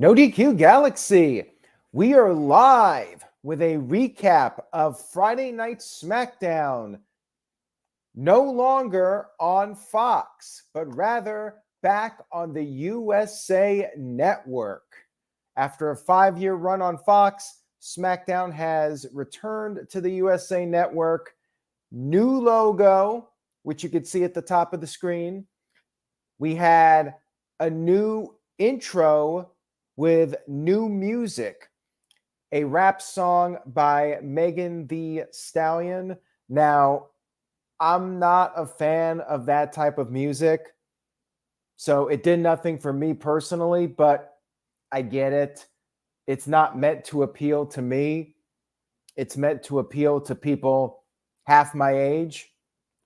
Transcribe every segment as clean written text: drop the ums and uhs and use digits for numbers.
No DQ Galaxy. We are live with a recap of Friday Night Smackdown. No longer on Fox, but rather back on the USA Network. After a 5-year run on Fox, SmackDown has returned to the USA Network. New logo, which you could see at the top of the screen. We had a new intro with new music, a rap song by Megan Thee Stallion. Now, I'm not a fan of that type of music, so it did nothing for me personally, but I get it. It's not meant to appeal to me. It's meant to appeal to people half my age.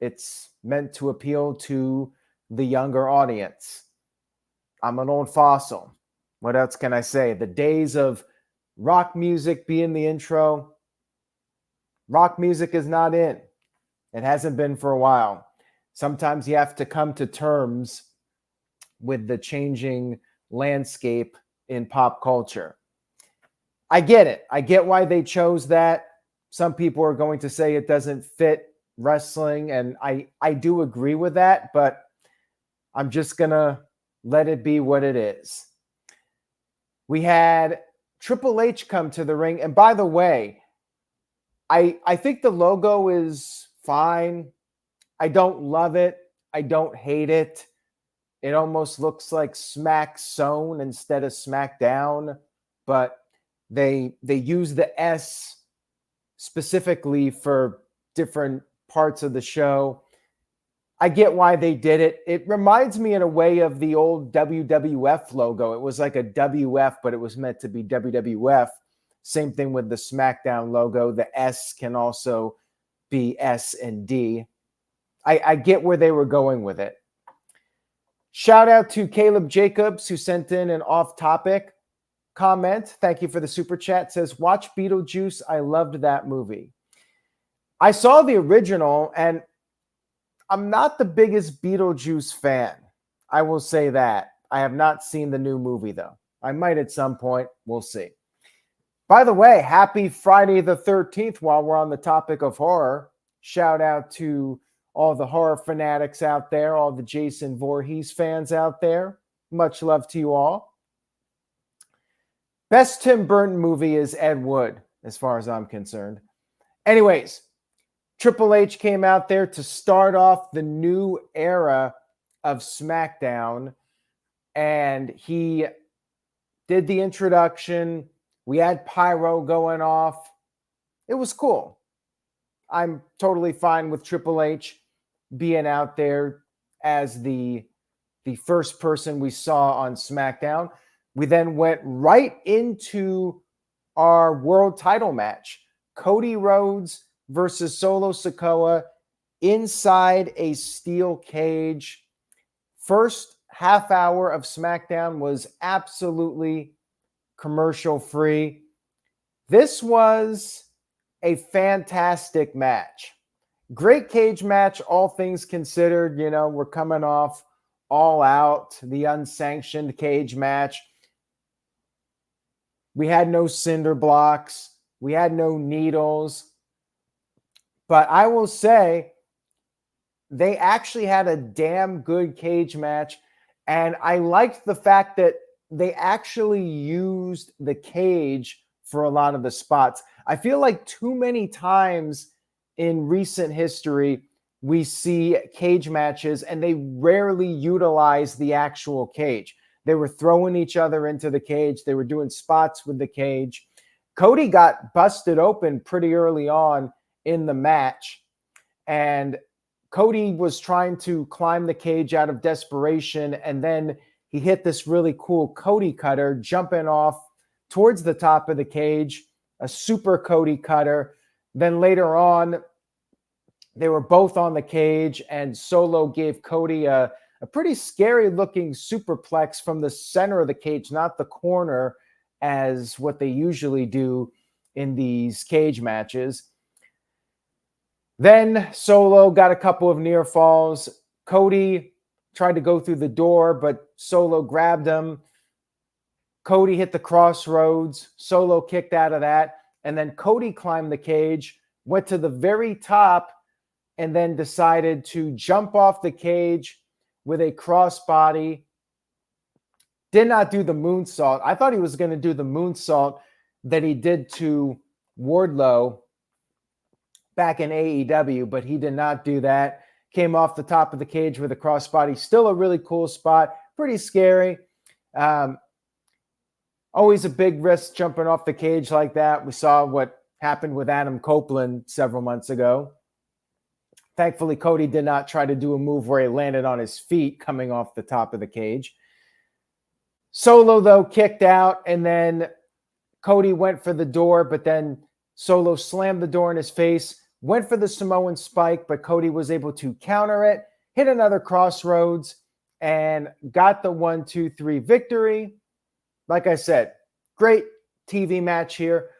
It's meant to appeal to the younger audience. I'm an old fossil. What else can I say? The days of rock music being the intro, rock music is not in. It hasn't been for a while. Sometimes you have to come to terms with the changing landscape in pop culture. I get it. I get why they chose that. Some people are going to say it doesn't fit wrestling, and I do agree with that, but I'm just going to let it be what it is. We had Triple H come to the ring. And by the way, I think the logo is fine. I don't love it. I don't hate it. It almost looks like Smack Zone instead of SmackDown. But they use the S specifically for different parts of the show. I get why they did it. It reminds me in a way of the old WWF logo. It was like a WF, but it was meant to be WWF. Same thing with the SmackDown logo. The S can also be S and D. I get where they were going with it. Shout out to Caleb Jacobs, who sent in an off-topic comment. Thank you for the super chat. Says, watch Beetlejuice. I loved that movie. I saw the original, and I'm not the biggest Beetlejuice fan. I will say that. I have not seen the new movie, though. I might at some point. We'll see. By the way, happy Friday the 13th while we're on the topic of horror. Shout out to all the horror fanatics out there, all the Jason Voorhees fans out there. Much love to you all. Best Tim Burton movie is Ed Wood, as far as I'm concerned. Anyways, Triple H came out there to start off the new era of SmackDown, and he did the introduction. We had pyro going off. It was cool. I'm totally fine with Triple H being out there as the first person we saw on SmackDown. We then went right into our world title match. Cody Rhodes versus Solo Sikoa inside a steel cage. First half hour of SmackDown was absolutely commercial free. This was a fantastic match. Great cage match, all things considered. You know, we're coming off All Out, the unsanctioned cage match. We had no cinder blocks. We had no needles. But I will say, they actually had a damn good cage match. And I liked the fact that they actually used the cage for a lot of the spots. I feel like too many times in recent history, we see cage matches and they rarely utilize the actual cage. They were throwing each other into the cage. They were doing spots with the cage. Cody got busted open pretty early on in the match, and Cody was trying to climb the cage out of desperation, and then he hit this really cool Cody cutter, jumping off towards the top of the cage, a super Cody cutter. Then later on, they were both on the cage, and Solo gave Cody a pretty scary-looking superplex from the center of the cage, not the corner, as what they usually do in these cage matches. Then Solo got a couple of near falls. Cody tried to go through the door, but Solo grabbed him. Cody hit the crossroads. Solo kicked out of that. And then Cody climbed the cage, went to the very top, and then decided to jump off the cage with a crossbody. Did not do the moonsault. I thought he was going to do the moonsault that he did to Wardlow back in AEW, but he did not do that. Came off the top of the cage with a crossbody. Still a really cool spot. Pretty scary. Always a big risk jumping off the cage like that. We saw what happened with Adam Copeland several months ago. Thankfully, Cody did not try to do a move where he landed on his feet coming off the top of the cage. Solo, though, kicked out, and then Cody went for the door, but then Solo slammed the door in his face, went for the Samoan spike, but Cody was able to counter it, hit another crossroads, and got the 1-2-3 victory. Like I said, great TV match here.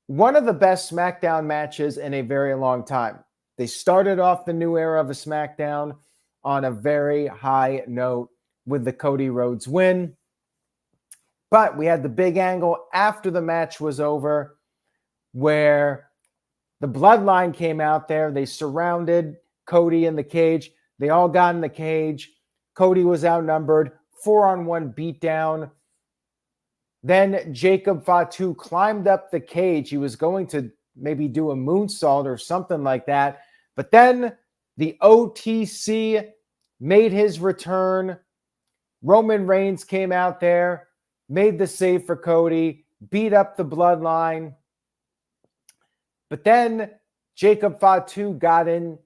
One of the best SmackDown matches in a very long time. They started off the new era of a SmackDown on a very high note with the Cody Rhodes win. But we had the big angle after the match was over where the Bloodline came out there. They surrounded Cody in the cage. They all got in the cage. Cody was outnumbered. 4-on-1 beatdown. Then Jacob Fatu climbed up the cage. He was going to maybe do a moonsault or something like that. But then the OTC made his return. Roman Reigns came out there, made the save for Cody, beat up the Bloodline. But then Jacob Fatu got in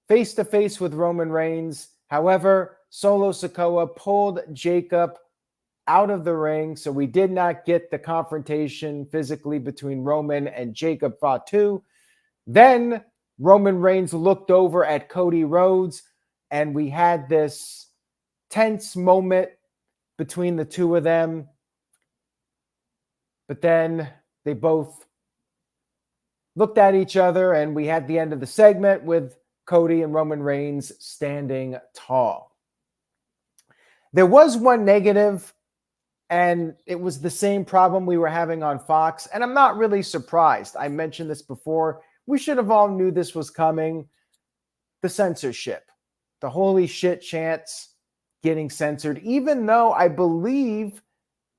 face-to-face with Roman Reigns. However, Solo Sikoa pulled Jacob out of the ring, so we did not get the confrontation physically between Roman and Jacob Fatu. Then Roman Reigns looked over at Cody Rhodes, and we had this tense moment between the two of them. But then they both looked at each other, and we had the end of the segment with Cody and Roman Reigns standing tall. There was one negative, and it was the same problem we were having on Fox, and I'm not really surprised. I mentioned this before. We should have all knew this was coming. The censorship. The holy shit chants getting censored, even though I believe,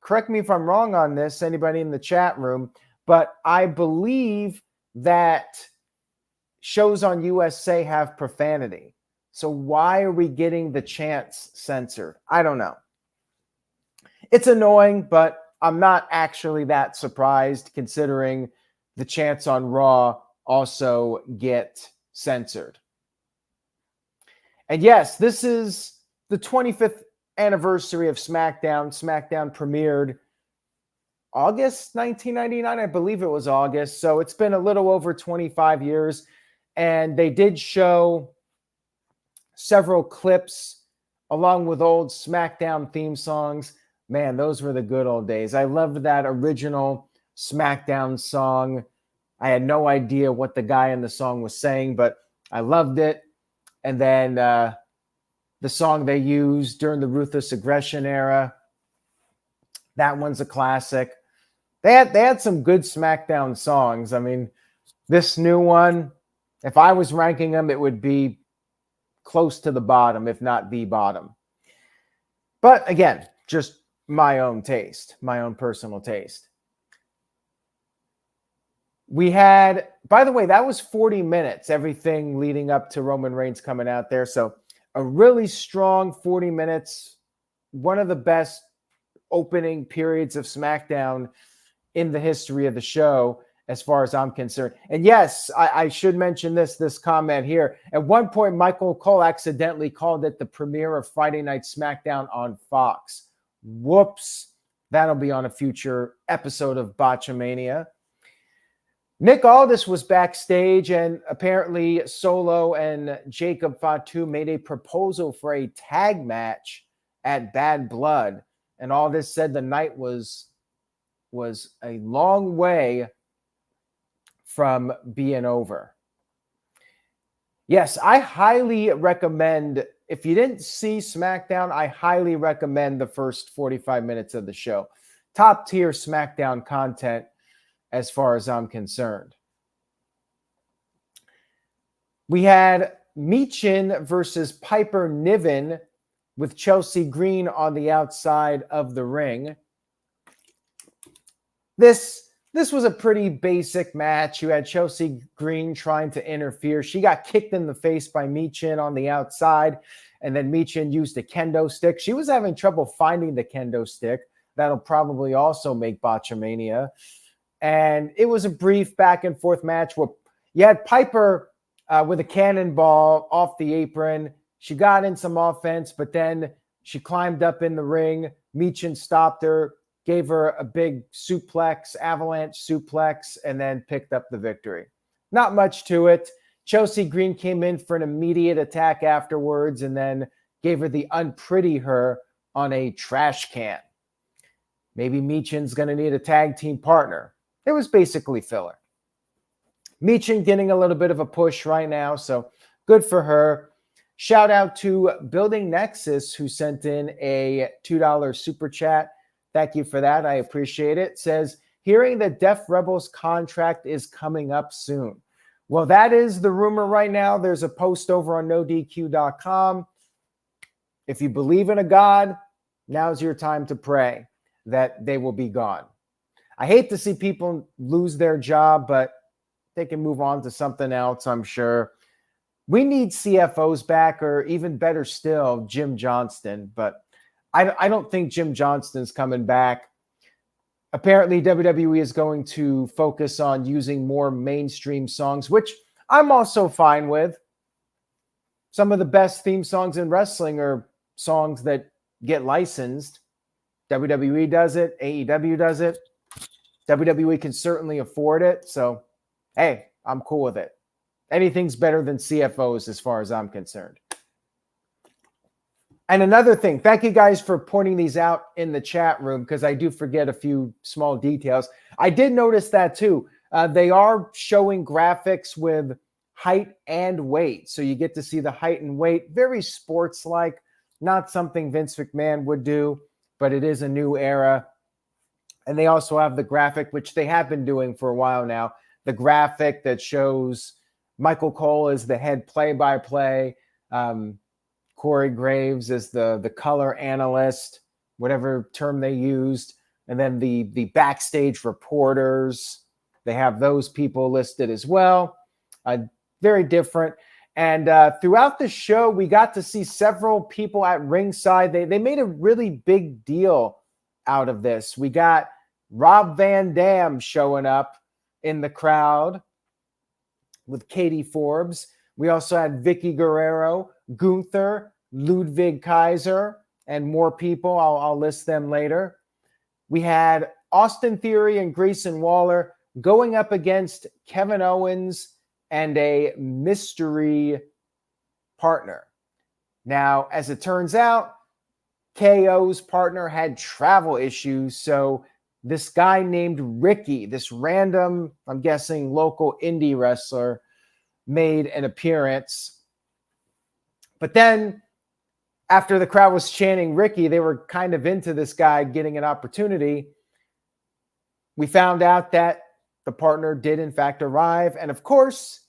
correct me if I'm wrong on this, anybody in the chat room, but I believe that shows on USA have profanity. So why are we getting the chants censored? I don't know. It's annoying, but I'm not actually that surprised considering the chants on Raw also get censored. And yes, this is the 25th anniversary of SmackDown. SmackDown premiered August 1999, I believe it was August. So it's been a little over 25 years. And they did show several clips along with old SmackDown theme songs. Man, those were the good old days. I loved that original SmackDown song. I had no idea what the guy in the song was saying, but I loved it. And then the song they used during the Ruthless Aggression era, that one's a classic. They had some good SmackDown songs. I mean, this new one, if I was ranking them, it would be close to the bottom, if not the bottom. But again, just my own taste, my own personal taste. We had, by the way, that was 40 minutes, everything leading up to Roman Reigns coming out there. So a really strong 40 minutes, one of the best opening periods of SmackDown in the history of the show, as far as I'm concerned. And yes, I should mention this comment here. At one point, Michael Cole accidentally called it the premiere of Friday Night SmackDown on Fox. Whoops. That'll be on a future episode of Botchamania. Nick Aldis was backstage, and apparently Solo and Jacob Fatu made a proposal for a tag match at Bad Blood. And Aldis said the night was a long way from being over. Yes, I highly recommend, if you didn't see SmackDown, I highly recommend the first 45 minutes of the show. top tier SmackDown content as far as I'm concerned. We had Michin versus Piper Niven with Chelsea Green on the outside of the ring. This was a pretty basic match. You had Chelsea Green trying to interfere. She got kicked in the face by Michin on the outside, and then Michin used a kendo stick. She was having trouble finding the kendo stick. That'll probably also make Botchamania. And it was a brief back and forth match where you had Piper with a cannonball off the apron. She got in some offense, but then she climbed up in the ring. Michin stopped her, gave her a big suplex, avalanche suplex, and then picked up the victory. Not much to it. Chelsea Green came in for an immediate attack afterwards and then gave her the unpretty her on a trash can. Maybe Michin's going to need a tag team partner. It was basically filler. Michin getting a little bit of a push right now, so good for her. Shout out to Building Nexus, who sent in a $2 super chat. Thank you for that. I appreciate it. Says, hearing that Def Rebel's contract is coming up soon. Well, that is the rumor right now. There's a post over on NoDQ.com. If you believe in a God, now's your time to pray that they will be gone. I hate to see people lose their job, but they can move on to something else, I'm sure. We need CFOs back, or even better still, Jim Johnston. But I don't think Jim Johnston's coming back. Apparently, WWE is going to focus on using more mainstream songs, which I'm also fine with. Some of the best theme songs in wrestling are songs that get licensed. WWE does it. AEW does it. WWE can certainly afford it. So, hey, I'm cool with it. Anything's better than CFOs as far as I'm concerned. And another thing, thank you guys for pointing these out in the chat room, because I do forget a few small details. I did notice that too. They are showing graphics with height and weight. So you get to see the height and weight. Very sports-like, not something Vince McMahon would do, but it is a new era. And they also have the graphic, which they have been doing for a while now, the graphic that shows Michael Cole as the head play-by-play, Corey Graves as the color analyst, whatever term they used, and then the backstage reporters. They have those people listed as well. Very different. And throughout the show, we got to see several people at ringside. They made a really big deal out of this. We got Rob Van Dam showing up in the crowd with Katie Forbes. We also had Vicky Guerrero, Gunther, Ludwig Kaiser, and more people. I'll list them later. We had Austin Theory and Grayson Waller going up against Kevin Owens and a mystery partner. Now, as it turns out, KO's partner had travel issues, so this guy named Ricky, this random, I'm guessing, local indie wrestler, made an appearance. But then, after the crowd was chanting Ricky, they were kind of into this guy getting an opportunity. We found out that the partner did, in fact, arrive. And, of course,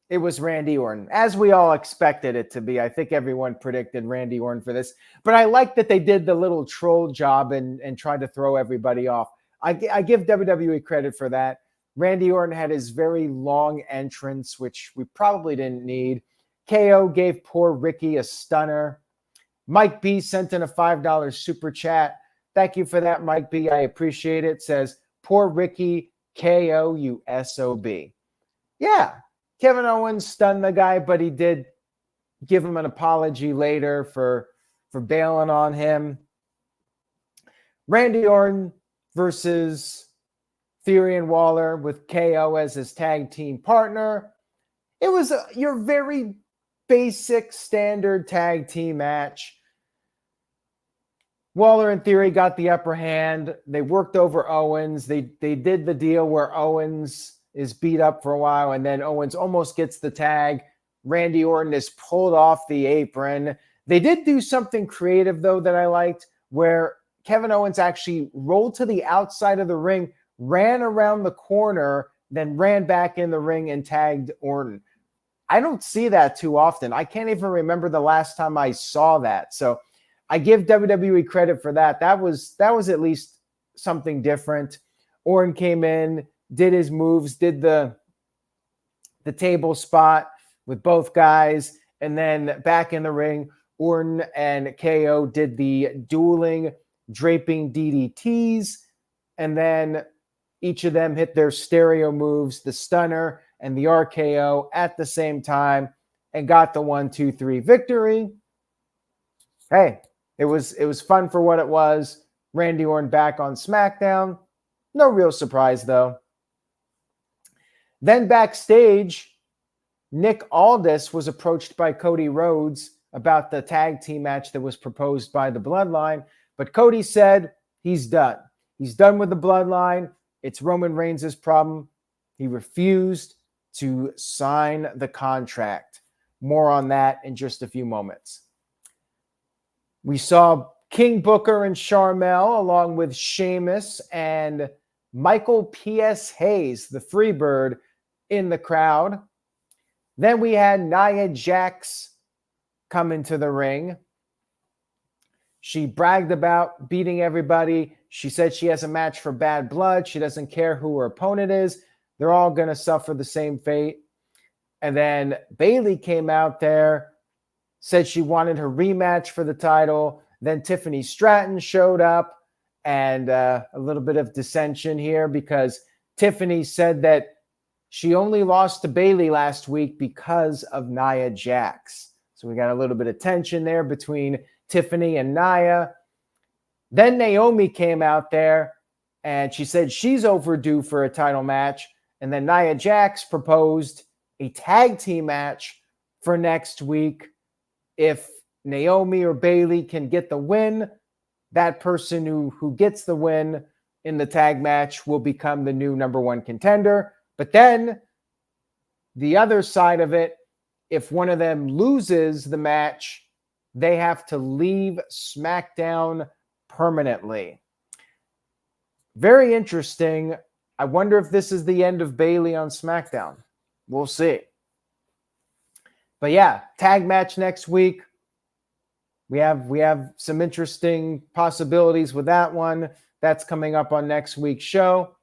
it was Randy Orton, as we all expected it to be. I think everyone predicted Randy Orton for this. But I like that they did the little troll job and tried to throw everybody off. I give WWE credit for that. Randy Orton had his very long entrance, which we probably didn't need. KO gave poor Ricky a stunner. Mike B sent in a $5 super chat. Thank you for that, Mike B. I appreciate it. Says, poor Ricky, KO, you SOB. Yeah, Kevin Owens stunned the guy, but he did give him an apology later for bailing on him. Randy Orton versus Theory and Waller with KO as his tag team partner. It was your very basic standard tag team match. Waller and Theory got the upper hand. They worked over Owens. They did the deal where Owens is beat up for a while, and then Owens almost gets the tag. Randy Orton is pulled off the apron. They did do something creative, though, that I liked, where Kevin Owens actually rolled to the outside of the ring, ran around the corner, then ran back in the ring and tagged Orton. I don't see that too often. I can't even remember the last time I saw that. So I give WWE credit for that. That was at least something different. Orton came in, did his moves, did the table spot with both guys, and then back in the ring, Orton and KO did the dueling draping DDTs, and then each of them hit their stereo moves, the stunner and the RKO at the same time, and got the 1-2-3 victory. Hey, it was fun for what it was. Randy Orton back on SmackDown. No real surprise, though. Then backstage, Nick Aldis was approached by Cody Rhodes about the tag team match that was proposed by the Bloodline, but Cody said he's done. He's done with the Bloodline. It's Roman Reigns' problem. He refused to sign the contract. More on that in just a few moments. We saw King Booker and Sharmell along with Sheamus and Michael P.S. Hayes, the Freebird, in the crowd. Then we had Nia Jax come into the ring. She bragged about beating everybody. She said she has a match for Bad Blood. She doesn't care who her opponent is. They're all going to suffer the same fate. And then Bayley came out there, said she wanted her rematch for the title. Then Tiffany Stratton showed up, and a little bit of dissension here because Tiffany said that she only lost to Bayley last week because of Nia Jax. So we got a little bit of tension there between Tiffany and Nia. Then Naomi came out there, and she said she's overdue for a title match. And then Nia Jax proposed a tag team match for next week. If Naomi or Bayley can get the win, that person who gets the win in the tag match will become the new number one contender. But then the other side of it, if one of them loses the match, they have to leave SmackDown permanently. Very interesting. I wonder if this is the end of Bayley on SmackDown. We'll see. But yeah, tag match next week. We have some interesting possibilities with that one. That's coming up on next week's show.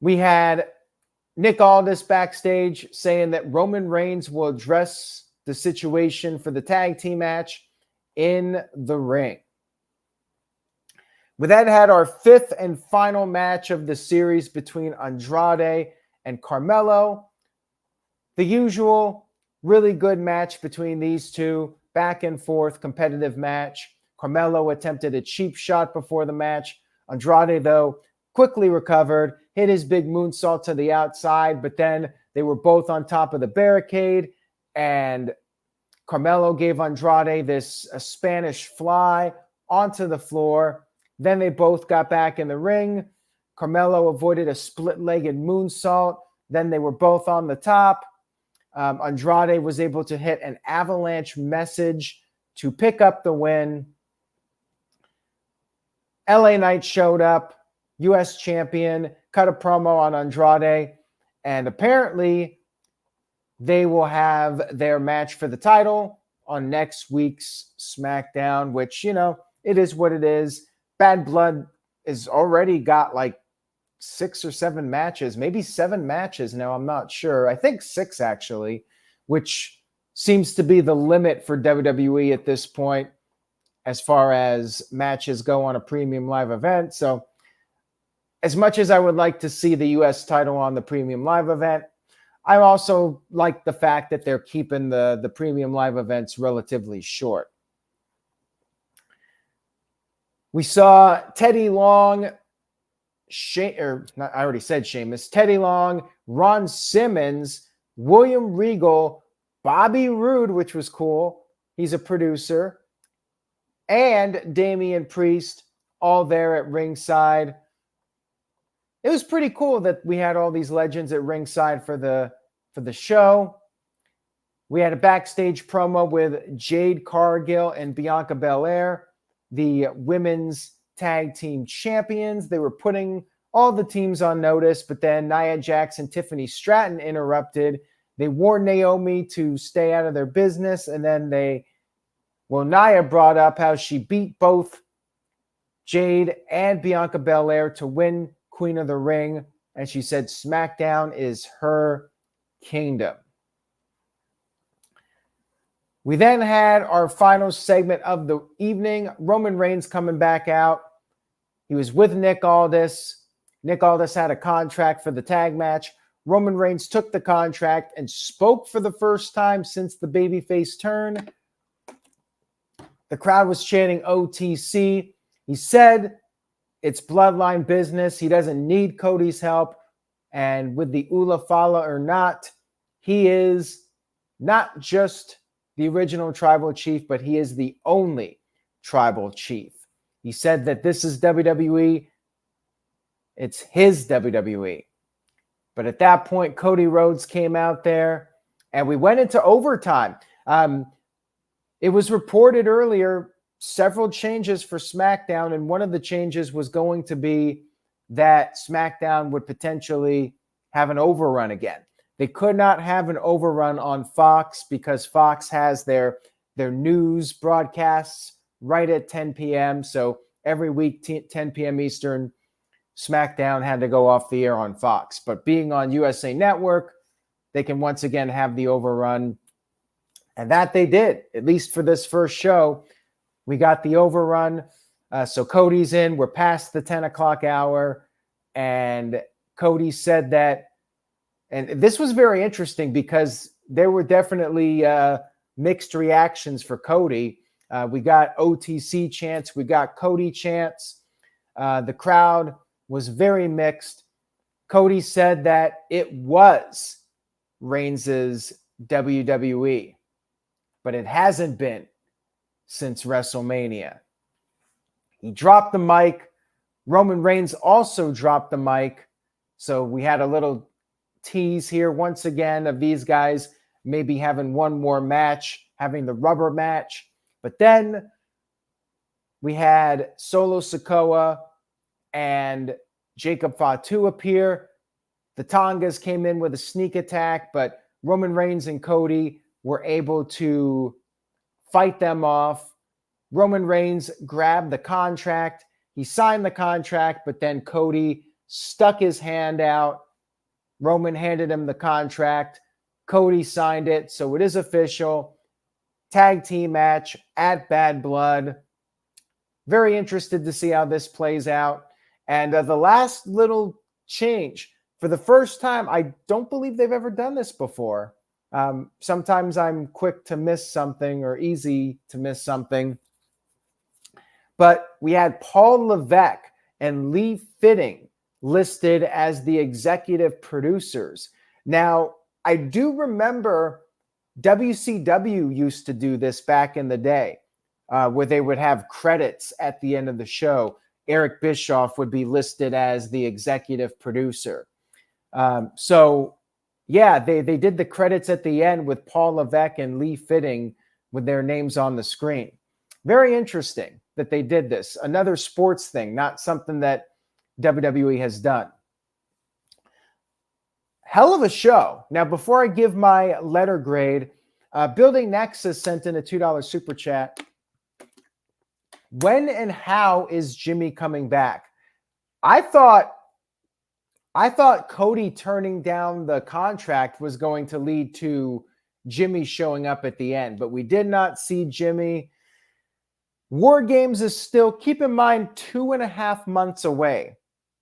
We had Nick Aldis backstage saying that Roman Reigns will address the situation for the tag team match in the ring. We then had our fifth and final match of the series between Andrade and Carmelo. The usual really good match between these two, back and forth competitive match. Carmelo attempted a cheap shot before the match. Andrade, though, quickly recovered, hit his big moonsault to the outside, but then they were both on top of the barricade, and Carmelo gave Andrade a Spanish fly onto the floor. Then they both got back in the ring. Carmelo avoided a split-legged moonsault. Then they were both on the top. Andrade was able to hit an avalanche message to pick up the win. LA Knight showed up, U.S. champion, cut a promo on Andrade, and apparently they will have their match for the title on next week's SmackDown, which, it is what it is. Bad Blood has already got like 6 or 7 matches, maybe 7 matches now, I'm not sure. I think 6 actually, which seems to be the limit for WWE at this point as far as matches go on a premium live event. So as much as I would like to see the U.S. title on the premium live event, I also like the fact that they're keeping the premium live events relatively short. We saw Teddy Long, I already said Sheamus, Teddy Long, Ron Simmons, William Regal, Bobby Roode, which was cool. He's a producer, and Damian Priest, all there at ringside. It was pretty cool that we had all these legends at ringside for the show. We had a backstage promo with Jade Cargill and Bianca Belair. the women's tag team champions. They were putting all the teams on notice, but then Nia Jax and Tiffany Stratton interrupted. They warned Naomi to stay out of their business, and then Nia brought up how she beat both Jade and Bianca Belair to win Queen of the Ring, and she said SmackDown is her kingdom. We then had our final segment of the evening. Roman Reigns coming back out. He was with Nick Aldis. Nick Aldis had a contract for the tag match. Roman Reigns took the contract and spoke for the first time since the babyface turn. The crowd was chanting OTC. He said it's bloodline business. He doesn't need Cody's help. And with the Ula Fala or not, he is not just the original tribal chief, but he is the only tribal chief. He said that this is WWE. It's his WWE. But at that point, Cody Rhodes came out there and we went into overtime. It was reported earlier, several changes for SmackDown, and one of the changes was going to be that SmackDown would potentially have an overrun again. They could not have an overrun on Fox because Fox has their news broadcasts right at 10 p.m. So every week, 10 p.m. Eastern, SmackDown had to go off the air on Fox. But being on USA Network, they can once again have the overrun. And that they did, at least for this first show. We got the overrun. So Cody's in. We're past the 10 o'clock hour. And Cody said that, and this was very interesting because there were definitely mixed reactions for Cody. We got OTC chants. We got Cody chants. The crowd was very mixed. Cody said that it was Reigns' WWE, but it hasn't been since WrestleMania. He dropped the mic. Roman Reigns also dropped the mic. So we had a little tease here once again of these guys maybe having one more match, having the rubber match. But then we had Solo Sikoa and Jacob Fatu appear. The Tongas came in with a sneak attack, but Roman Reigns and Cody were able to fight them off. Roman Reigns grabbed the contract. He signed the contract, but then Cody stuck his hand out. Roman handed him the contract. Cody signed it, so it is official. Tag team match at Bad Blood. Very interested to see how this plays out. And the last little change, for the first time, I don't believe they've ever done this before. Sometimes I'm quick to miss something or easy to miss something. But we had Paul Levesque and Lee Fitting listed as the executive producers. Now, I do remember WCW used to do this back in the day, where they would have credits at the end of the show. Eric Bischoff would be listed as the executive producer. So, yeah, they did the credits at the end with Paul Levesque and Lee Fitting with their names on the screen. Very interesting that they did this. Another sports thing, not something that WWE has done. Hell of a show. Now, before I give my letter grade, Building Nexus sent in a $2 super chat. When and how is Jimmy coming back? I thought Cody turning down the contract was going to lead to Jimmy showing up at the end, but we did not see Jimmy. War Games is still, keep in mind, 2.5 months away.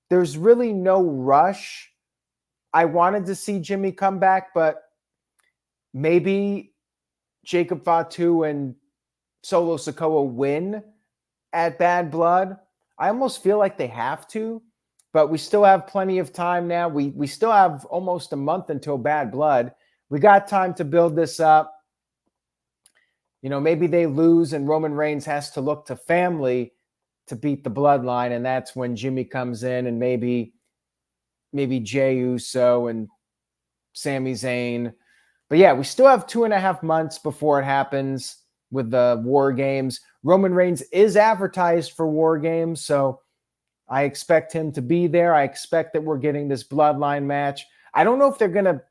There's really no rush. I wanted to see Jimmy come back, but maybe Jacob Fatu and Solo Sikoa win at Bad Blood. I almost feel like they have to, but we still have plenty of time now. We still have almost a month until Bad Blood. We got time to build this up. You know, maybe they lose and Roman Reigns has to look to family to beat the Bloodline, and that's when Jimmy comes in, and maybe Jey Uso and Sami Zayn. But yeah, we still have 2.5 months before it happens. with the War Games. Roman Reigns is advertised for War Games, so I expect him to be there. I expect that we're getting this Bloodline match. I don't know if they're going to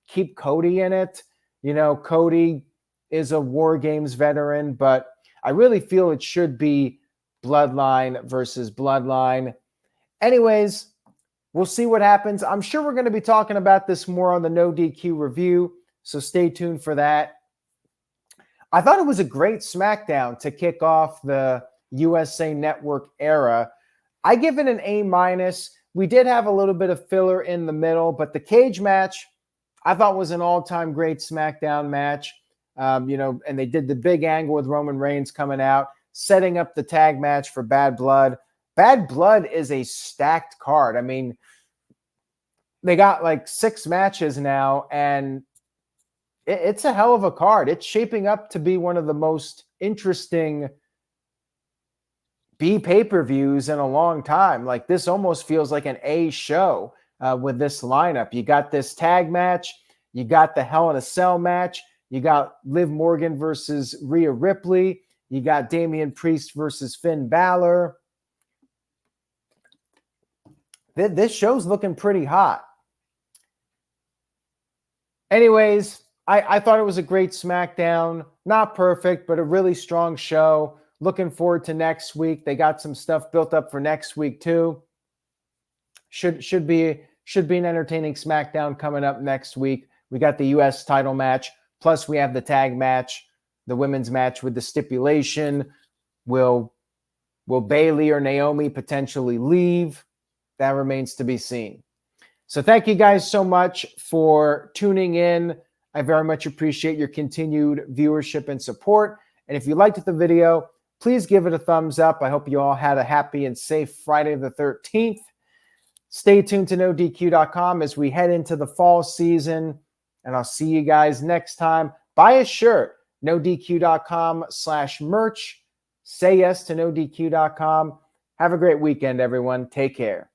keep Cody in it. You know, Cody is a War Games veteran, but I really feel it should be Bloodline versus Bloodline. Anyways, we'll see what happens. I'm sure we're going to be talking about this more on the No DQ review, so stay tuned for that. I thought it was a great SmackDown to kick off the USA Network era. I give it an A-. We did have a little bit of filler in the middle, but the cage match I thought was an all-time great SmackDown match. And they did the big angle with Roman Reigns coming out, setting up the tag match for Bad Blood. Bad Blood is a stacked card. I mean, they got like 6 matches now, and it's a hell of a card. It's shaping up to be one of the most interesting B pay-per-views in a long time. Like, this almost feels like an A show with this lineup. You got this tag match. You got the Hell in a Cell match. You got Liv Morgan versus Rhea Ripley. You got Damian Priest versus Finn Balor. This show's looking pretty hot. Anyways, I thought it was a great SmackDown. Not perfect, but a really strong show. Looking forward to next week. They got some stuff built up for next week too. Should be an entertaining SmackDown coming up next week. We got the US title match. Plus we have the tag match, the women's match with the stipulation. Will Bayley or Naomi potentially leave? That remains to be seen. So thank you guys so much for tuning in. I very much appreciate your continued viewership and support. And if you liked the video, please give it a thumbs up. I hope you all had a happy and safe Friday the 13th. Stay tuned to NoDQ.com as we head into the fall season. And I'll see you guys next time. Buy a shirt, NoDQ.com/merch. Say yes to NoDQ.com. Have a great weekend, everyone. Take care.